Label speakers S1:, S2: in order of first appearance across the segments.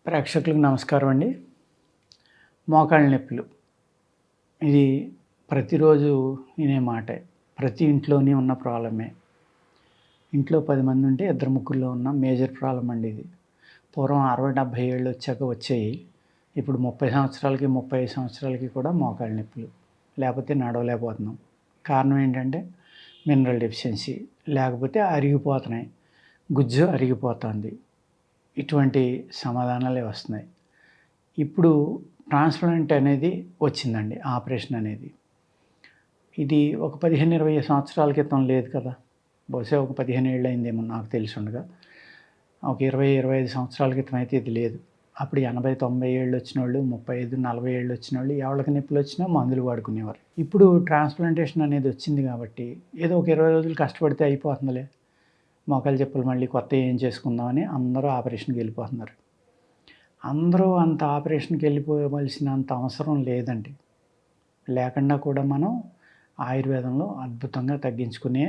S1: ప్రేక్షకులకు నమస్కారం అండి. మోకాళ్ళ నొప్పులు ఇది ప్రతిరోజు వినే మాటే. ప్రతి ఇంట్లోని ఉన్న ప్రాబ్లమే. ఇంట్లో 10 మంది ఉంటే ఇద్దరు ముగ్గురులో ఉన్న మేజర్ ప్రాబ్లం అండి ఇది. పూర్వం 60-70 ఏళ్ళు వచ్చాక వచ్చేయి. ఇప్పుడు 30 సంవత్సరాలకి 35 సంవత్సరాలకి కూడా మోకాళ్ళ నొప్పులు. లేకపోతే నడవలేకపోతున్నాం. కారణం ఏంటంటే మినరల్ డెఫిషియన్సీ, లేకపోతే అరిగిపోతున్నాయి, గుజ్జు అరిగిపోతుంది. ఇటువంటి సమాధానాలే వస్తున్నాయి. ఇప్పుడు ట్రాన్స్‌ప్లాంట్ అనేది వచ్చిందండి, ఆపరేషన్ అనేది. ఇది ఒక 15-20 సంవత్సరాల క్రితం లేదు కదా! బహుశా ఒక 15 ఏళ్ళు అయిందేమో నాకు తెలిసుండగా. ఒక 20-25 సంవత్సరాల క్రితం అయితే ఇది లేదు. అప్పుడు 80-90 ఏళ్ళు వచ్చినోళ్ళు, 35-40 ఏళ్ళు వచ్చినోళ్ళు ఎవరికి నొప్పులు వచ్చినా మందులు వాడుకునేవారు. ఇప్పుడు ట్రాన్స్‌ప్లాంటేషన్ అనేది వచ్చింది కాబట్టి ఏదో ఒక 20 రోజులు కష్టపడితే అయిపోతుందిలే, మోకాలు చెప్పులు మళ్ళీ కొత్తవి ఏం చేసుకుందామని అందరూ ఆపరేషన్‌కి వెళ్ళిపోతున్నారు. అందరూ అంత ఆపరేషన్‌కి వెళ్ళిపోవలసినంత అవసరం లేదండి. లేకుండా కూడా మనం ఆయుర్వేదంలో అద్భుతంగా తగ్గించుకునే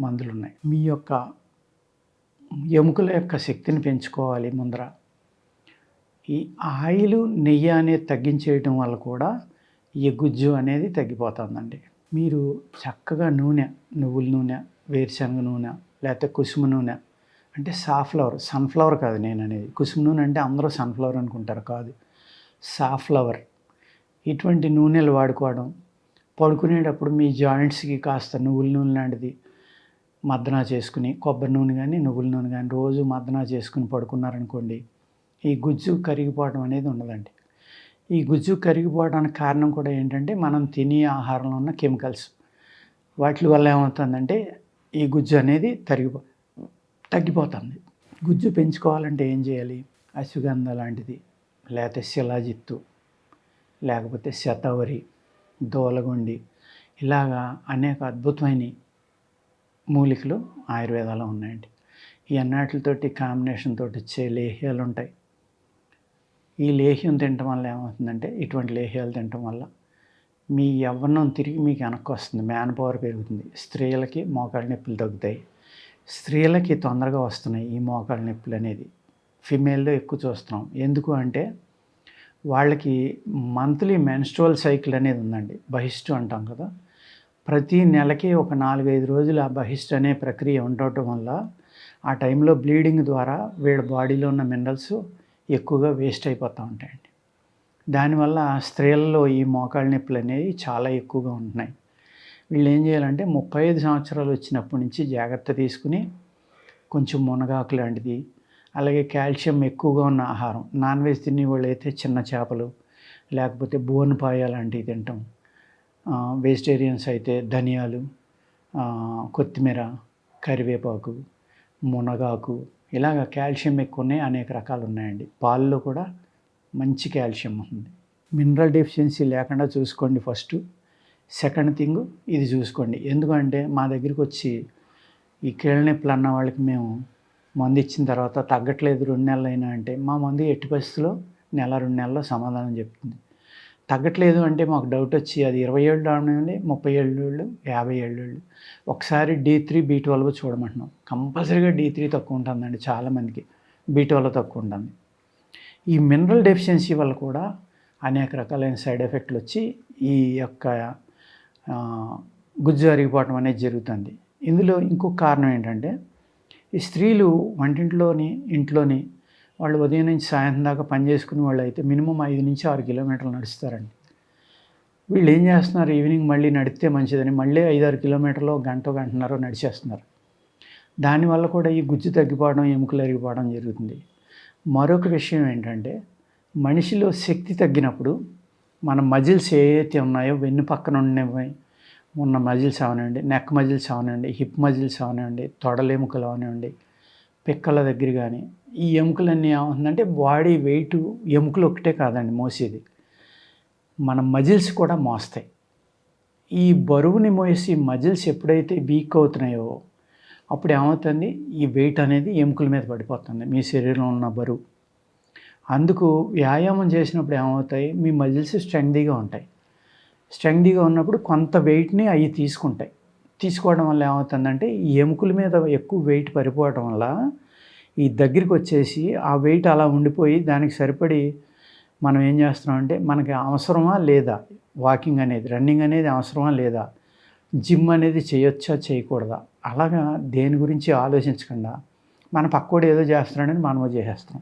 S1: మందులున్నాయి. మీ యొక్క ఎముకల యొక్క శక్తిని పెంచుకోవాలి ముందర. ఈ ఆయిలు, నెయ్యి అనేది తగ్గించేయటం వల్ల కూడా ఈ గుజ్జు అనేది తగ్గిపోతుందండి. మీరు చక్కగా నూనె, నువ్వుల నూనె, వేరుశనగ నూనె, లేకపోతే కుసుమ నూనె, అంటే సాఫ్లవర్, సన్‌ఫ్లవర్ కాదు నేననేది. కుసుమ నూనె అంటే అందరూ సన్‌ఫ్లవర్ అనుకుంటారు, కాదు, సాఫ్లవర్. ఇటువంటి నూనెలు వాడుకోవడం, పడుకునేటప్పుడు మీ జాయింట్స్‌కి కాస్త నువ్వుల నూనె లాంటిది మర్దనా చేసుకుని, కొబ్బరి నూనె కానీ నువ్వుల నూనె కానీ రోజు మర్దనా చేసుకుని పడుకున్నారనుకోండి, ఈ గుజ్జు కరిగిపోవడం అనేది ఉండదండి. ఈ గుజ్జు కరిగిపోవడానికి కారణం కూడా ఏంటంటే మనం తినే ఆహారంలో ఉన్న కెమికల్స్. వాటి వల్ల ఏమవుతుందంటే ఈ గుజ్జు అనేది తగ్గిపోతుంది. గుజ్జు పెంచుకోవాలంటే ఏం చేయాలి? అశ్వగంధ లాంటిది, లేకపోతే శిలాజిత్తు, లేకపోతే శతావరి, దోలగొండి, ఇలాగా అనేక అద్భుతమైన మూలికలు ఆయుర్వేదాలో ఉన్నాయండి. ఈ అన్నిటితోటి కాంబినేషన్ తోటి వచ్చే లేహ్యాలు ఉంటాయి. ఈ లేహ్యం తినటం వల్ల ఏమవుతుందంటే, ఇటువంటి లేహ్యాలు తినటం వల్ల మీ యవ్వనం తిరిగి మీకు వెనక్కి వస్తుంది, మ్యాన్ పవర్ పెరుగుతుంది. స్త్రీలకి మోకాళ్ళ నొప్పులు తగ్గుతాయి. స్త్రీలకి తొందరగా వస్తున్నాయి ఈ మోకాళ్ళ నొప్పులు అనేది. ఫిమేల్లో ఎక్కువ చూస్తున్నాం. ఎందుకు అంటే వాళ్ళకి మంత్లీ మెన్స్ట్రువల్ సైకిల్ అనేది ఉందండి, బహిష్టు అంటాం కదా. ప్రతి నెలకి ఒక 4-5 రోజులు ఆ బహిష్టు అనే ప్రక్రియ ఉండటం వల్ల ఆ టైంలో బ్లీడింగ్ ద్వారా వీళ్ళ బాడీలో ఉన్న మినరల్స్ ఎక్కువగా వేస్ట్ అయిపోతూ ఉంటాయండి. దానివల్ల స్త్రీలలో ఈ మోకాళ్ళ నొప్పులు అనేవి చాలా ఎక్కువగా ఉంటున్నాయి. వీళ్ళు ఏం చేయాలంటే 35 సంవత్సరాలు వచ్చినప్పటి నుంచి జాగ్రత్త తీసుకుని కొంచెం మునగాకు లాంటిది, అలాగే కాల్షియం ఎక్కువగా ఉన్న ఆహారం, నాన్ వెజ్ తినేవాళ్ళు అయితే చిన్న చేపలు, లేకపోతే బోన్పాయ లాంటివి తింటాం. వెజిటేరియన్స్ అయితే ధనియాలు, కొత్తిమీర, కరివేపాకు, మునగాకు, ఇలాగ కాల్షియం ఎక్కువ ఉన్నాయి. అనేక రకాలు ఉన్నాయండి. పాలలో కూడా మంచి కాల్షియం ఉంది. మినరల్ డెఫిషియన్సీ లేకుండా చూసుకోండి ఫస్ట్. సెకండ్ థింగ్ ఇది చూసుకోండి. ఎందుకంటే మా దగ్గరికి వచ్చి ఈ కీళ్ళ నొప్పులు అన్న వాళ్ళకి మేము మందు ఇచ్చిన తర్వాత తగ్గట్లేదు 2 నెలలు అయినా అంటే, మా మందు ఎట్టి పరిస్థితిలో 1-2 నెలల్లో సమాధానం చెప్తుంది. తగ్గట్లేదు అంటే మాకు డౌట్ వచ్చి అది 20 ఏళ్ళు అవనివ్వండి, 30 ఏళ్ళు, 50 ఏళ్ళు, ఒకసారి D3, B12 చూడమంటున్నాం. కంపల్సరీగా D3 తక్కువ ఉంటుందండి చాలామందికి, B12 తక్కువ ఉంటుంది. ఈ మినరల్ డెఫిషియన్సీ వల్ల కూడా అనేక రకాలైన సైడ్ ఎఫెక్ట్లు వచ్చి ఈ యొక్క గుజ్జు అరిగిపోవటం అనేది జరుగుతుంది. ఇందులో ఇంకొక కారణం ఏంటంటే, ఈ స్త్రీలు వంటింట్లోని ఇంట్లోని వాళ్ళు ఉదయం నుంచి సాయంత్రం దాకా పని చేసుకునే వాళ్ళు అయితే మినిమం 5-6 కిలోమీటర్లు నడుస్తారండి. వీళ్ళు ఏం చేస్తున్నారు, ఈవినింగ్ మళ్ళీ నడిస్తే మంచిదని మళ్ళీ 5-6 కిలోమీటర్లు గంటన్నర నడిచేస్తున్నారు. దానివల్ల కూడా ఈ గుజ్జు తగ్గిపోవడం, ఎముకలు అరిగిపోవడం జరుగుతుంది. మరొక విషయం ఏంటంటే, మనిషిలో శక్తి తగ్గినప్పుడు మన మజిల్స్ ఏవైతే ఉన్నాయో, వెన్ను పక్కన ఉన్న మజిల్స్ అవనివ్వండి, నెక్ మజిల్స్ అవనివ్వండి, హిప్ మజిల్స్ అవనివ్వండి, తొడల ఎముకలు అవనివ్వండి, పిక్కల దగ్గర కానీ, ఈ ఎముకలన్నీ ఏమవుతుందంటే బాడీ వెయిట్ ఎముకలు ఒకటే కాదండి మోసేది, మన మజిల్స్ కూడా మోస్తాయి. ఈ బరువుని మోసి మజిల్స్ ఎప్పుడైతే వీక్ అవుతున్నాయో అప్పుడు ఏమవుతుంది, ఈ వెయిట్ అనేది ఎముకల మీద పడిపోతుంది, మీ శరీరంలో ఉన్న బరువు. అందుకు వ్యాయామం చేసినప్పుడు ఏమవుతాయి, మీ మజిల్స్ స్ట్రెంగ్తీగా ఉంటాయి. స్ట్రెంగ్తీగా ఉన్నప్పుడు కొంత వెయిట్ని అవి తీసుకోవడం వల్ల ఏమవుతుందంటే, ఈ ఎముకల మీద ఎక్కువ వెయిట్ పడిపోవడం వల్ల ఈ దగ్గరికి వచ్చేసి ఆ వెయిట్ అలా ఉండిపోయి దానికి సరిపడి మనం ఏం చేస్తున్నామంటే మనకి అవసరమా లేదా వాకింగ్ అనేది, రన్నింగ్ అనేది అవసరమా లేదా, జిమ్ అనేది చేయొచ్చా చేయకూడదా, అలాగా దేని గురించి ఆలోచించకుండా మన పక్కోడు ఏదో చేస్తున్నాడని మనము చేసేస్తాం.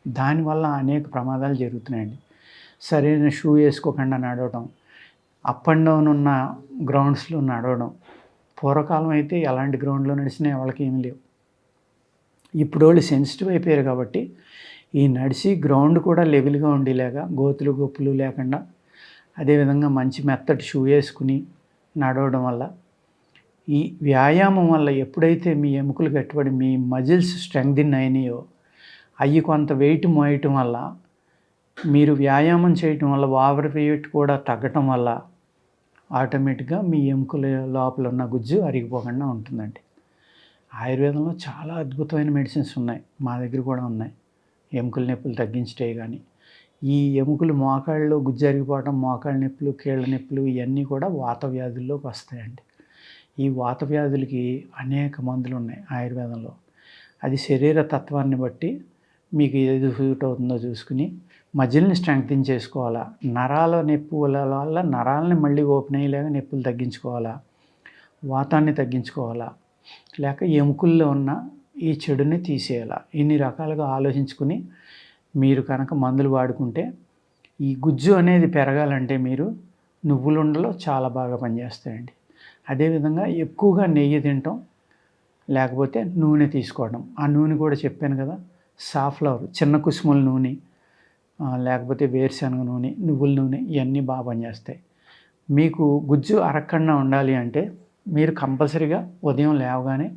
S1: దానివల్ల అనేక ప్రమాదాలు జరుగుతున్నాయండి. సరైన షూ వేసుకోకుండా నడవడం, అప్ అండ్ డౌన్ ఉన్న గ్రౌండ్స్లో నడవడం. పూర్వకాలం అయితే ఎలాంటి గ్రౌండ్లో నడిచినా ఎవరికి ఏమి లేవు. ఇప్పుడు వాళ్ళు సెన్సిటివ్ అయిపోయారు కాబట్టి ఈ నడిచి గ్రౌండ్ కూడా లెవెల్గా ఉండేలాగా గోతులు గొప్పులు లేకుండా, అదేవిధంగా మంచి మెత్తటి షూ వేసుకుని నడవడం వల్ల, ఈ వ్యాయామం వల్ల ఎప్పుడైతే మీ ఎముకలు గట్టిపడి మీ మజిల్స్ స్ట్రెంగ్థెన్ అయినాయో, అవి కొంత వెయిట్ మోయటం వల్ల, మీరు వ్యాయామం చేయటం వల్ల ఓవర్ వెయిట్ కూడా తగ్గటం వల్ల ఆటోమేటిక్గా మీ ఎముకల లోపల ఉన్న గుజ్జు అరిగిపోకుండా ఉంటుందండి. ఆయుర్వేదంలో చాలా అద్భుతమైన మెడిసిన్స్ ఉన్నాయి, మా దగ్గర కూడా ఉన్నాయి. ఎముకల నొప్పులు తగ్గించటే కానీ, ఈ ఎముకలు మోకాళ్ళు గుజ్జు అరిగిపోవడం, మోకాళ్ళ నొప్పులు, కీళ్ళ నొప్పులు ఇవన్నీ కూడా వాత వ్యాధుల్లోకి వస్తాయండి. ఈ వాత వ్యాధులకి అనేక మందులు ఉన్నాయి ఆయుర్వేదంలో. అది శరీర తత్వాన్ని బట్టి మీకు ఏది సూట్ అవుతుందో చూసుకుని మజిల్ని స్ట్రెంగ్తెన్ చేసుకోవాలా, నరాల నొప్పుల వల్ల నరాలని మళ్ళీ ఓపెన్ అయ్యేలాగా నొప్పులు తగ్గించుకోవాలా, వాతాన్ని తగ్గించుకోవాలా, లేక ఎముకల్లో ఉన్న ఈ చెడుని తీసేయాలా, ఇన్ని రకాలుగా ఆలోచించుకుని మీరు కనుక మందులు వాడుకుంటే ఈ గుజ్జు అనేది పెరగాలంటే మీరు నువ్వులుండలో చాలా బాగా పనిచేస్తాయండి. అదేవిధంగా ఎక్కువగా నెయ్యి తినటం, లేకపోతే నూనె తీసుకోవడం. ఆ నూనె కూడా చెప్పాను కదా, సాఫ్లవర్, చిన్న కుసుముల నూనె, లేకపోతే వేరుశనగ నూనె, నువ్వుల నూనె, ఇవన్నీ బాగా పనిచేస్తాయి. మీకు గుజ్జు అరగకుండా ఉండాలి అంటే మీరు కంపల్సరీగా ఉదయం లేవగానే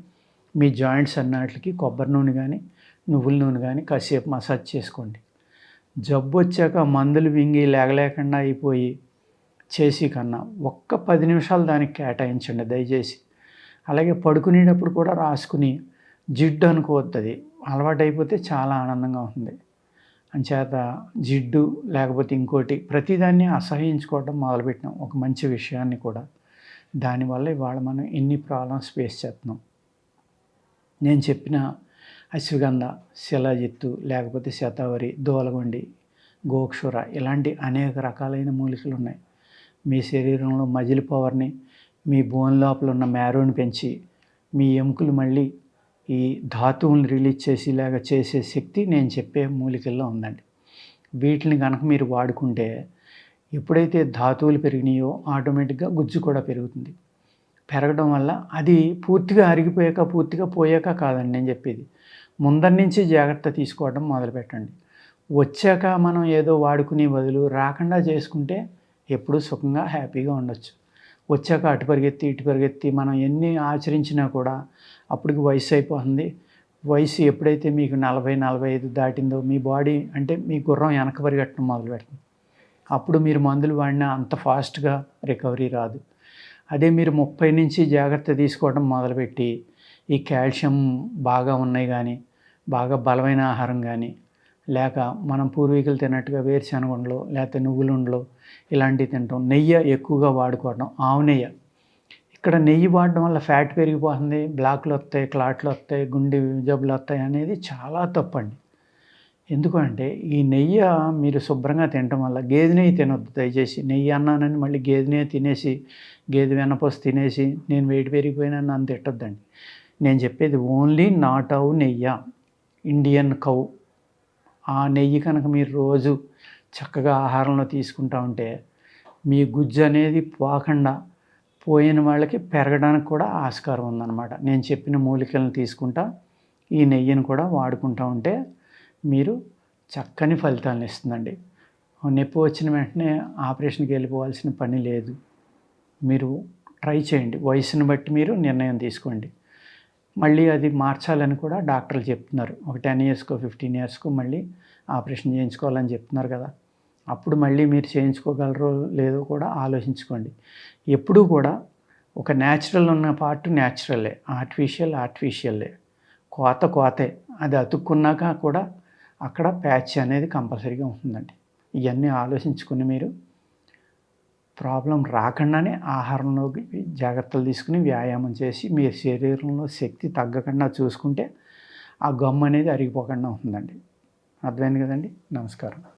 S1: మీ జాయింట్స్ అన్నిటికి కొబ్బరి నూనె కానీ నువ్వుల నూనె కానీ కాసేపు మసాజ్ చేసుకోండి. జబ్బు వచ్చాక మందులు వింగి లేగలేకుండా అయిపోయి చేసి కన్నా ఒక్క 10 నిమిషాలు దానికి కేటాయించండి దయచేసి. అలాగే పడుకునేటప్పుడు కూడా రాసుకుని, జిడ్డు అనుకోవద్దు, అలవాటైపోతే చాలా ఆనందంగా ఉంటుంది. అంచేత జిడ్డు లేకపోతే ఇంకోటి ప్రతిదాన్ని అసహ్యించుకోవడం మొదలుపెట్టినాం ఒక మంచి విషయాన్ని కూడా. దానివల్ల ఇవాళ మనం ఎన్ని ప్రాబ్లమ్స్ ఫేస్ చేస్తున్నాం. నేను చెప్పిన అశ్వగంధ, శిలాజిత్తు, లేకపోతే శతావరి, దోలగొండి, గోక్షుర ఇలాంటి అనేక రకాలైన మూలికలు ఉన్నాయి. మీ శరీరంలో మజిల్ పవర్ని, మీ బోన్ లోపల ఉన్న మ్యారోని పెంచి మీ ఎముకలు మళ్ళీ ఈ ధాతువులను రిలీజ్ చేసేలాగా చేసే శక్తి నేను చెప్పే మూలికల్లో ఉందండి. వీటిని కనుక మీరు వాడుకుంటే ఎప్పుడైతే ధాతువులు పెరిగినాయో ఆటోమేటిక్గా గుజ్జు కూడా పెరుగుతుంది. పెరగడం వల్ల అది పూర్తిగా అరిగిపోయాక, పూర్తిగా పోయాక కాదండి నేను చెప్పేది. ముందర నుంచి జాగ్రత్త తీసుకోవడం మొదలుపెట్టండి. వచ్చాక మనం ఏదో వాడుకునే బదులు రాకుండా చేసుకుంటే ఎప్పుడూ సుఖంగా హ్యాపీగా ఉండొచ్చు. వచ్చాక అటు పరిగెత్తి ఇటు పరిగెత్తి మనం ఎన్ని ఆచరించినా కూడా అప్పటికి వయసు అయిపోతుంది. వయసు ఎప్పుడైతే మీకు 40-45 దాటిందో మీ బాడీ అంటే మీ గుర్రం వెనక పరిగెట్టడం మొదలుపెడుతుంది. అప్పుడు మీరు మందులు వాడినా అంత ఫాస్ట్గా రికవరీ రాదు. అదే మీరు 30 నుంచి జాగ్రత్త తీసుకోవడం మొదలుపెట్టి ఈ కాల్షియం బాగా ఉన్నాయి కానీ, బాగా బలమైన ఆహారం కానీ, లేక మనం పూర్వీకులు తిన్నట్టుగా వేరుశనగుండలు లేకపోతే నువ్వులుండలు ఇలాంటివి తినటం, నెయ్యి ఎక్కువగా వాడుకోవడం, ఆవు నెయ్యి. ఇక్కడ నెయ్యి వాడడం వల్ల ఫ్యాట్ పెరిగిపోతుంది, బ్లాక్లు వస్తాయి, క్లాట్లు వస్తాయి, గుండె జబ్బులు వస్తాయి అనేది చాలా తప్పండి. ఎందుకంటే ఈ నెయ్యి మీరు శుభ్రంగా తినటం వల్ల, గేదె నెయ్యి తినొద్దు దయచేసి. నెయ్యి అన్నానని మళ్ళీ గేదె నెయ్యి తినేసి, గేదె వెన్నపూస తినేసి నేను వెయిట్ పెరిగిపోయినా నన్ను తిట్టొద్దండి. నేను చెప్పేది ఓన్లీ నాట్ ఆవు నెయ్యి, ఇండియన్ కౌ. ఆ నెయ్యి కనుక మీరు రోజు చక్కగా ఆహారంలో తీసుకుంటా ఉంటే మీ గుజ్జు అనేది పోకుండా, పోయిన వాళ్ళకి పెరగడానికి కూడా ఆస్కారం ఉందన్నమాట. నేను చెప్పిన మూలికలను తీసుకుంటా ఈ నెయ్యిని కూడా వాడుకుంటూ ఉంటే మీరు చక్కని ఫలితాలను ఇస్తుందండి. నొప్పి వచ్చిన వెంటనే ఆపరేషన్కి వెళ్ళిపోవాల్సిన పని లేదు. మీరు ట్రై చేయండి, వయసును బట్టి మీరు నిర్ణయం తీసుకోండి. మళ్ళీ అది మార్చాలని కూడా డాక్టర్లు చెప్తున్నారు. ఒక 10 ఇయర్స్కో 15 ఇయర్స్కో మళ్ళీ ఆపరేషన్ చేయించుకోవాలని చెప్తున్నారు కదా. అప్పుడు మళ్ళీ మీరు చేయించుకోగలరో లేదో కూడా ఆలోచించుకోండి. ఎప్పుడూ కూడా ఒక న్యాచురల్ ఉన్న పార్ట్ న్యాచురలే, ఆర్టిఫిషియల్లే. కోతే. అది అతుక్కున్నాక కూడా అక్కడ ప్యాచ్ అనేది కంపల్సరీగా ఉంటుందండి. ఇవన్నీ ఆలోచించుకుని మీరు ప్రాబ్లం రాకుండానే ఆహారంలో జాగ్రత్తలు తీసుకుని వ్యాయామం చేసి మీ శరీరంలో శక్తి తగ్గకుండా చూసుకుంటే ఆ గమ్ అనేది అరిగిపోకుండా ఉంటుందండి. అర్థమైంది కదండి. నమస్కారం.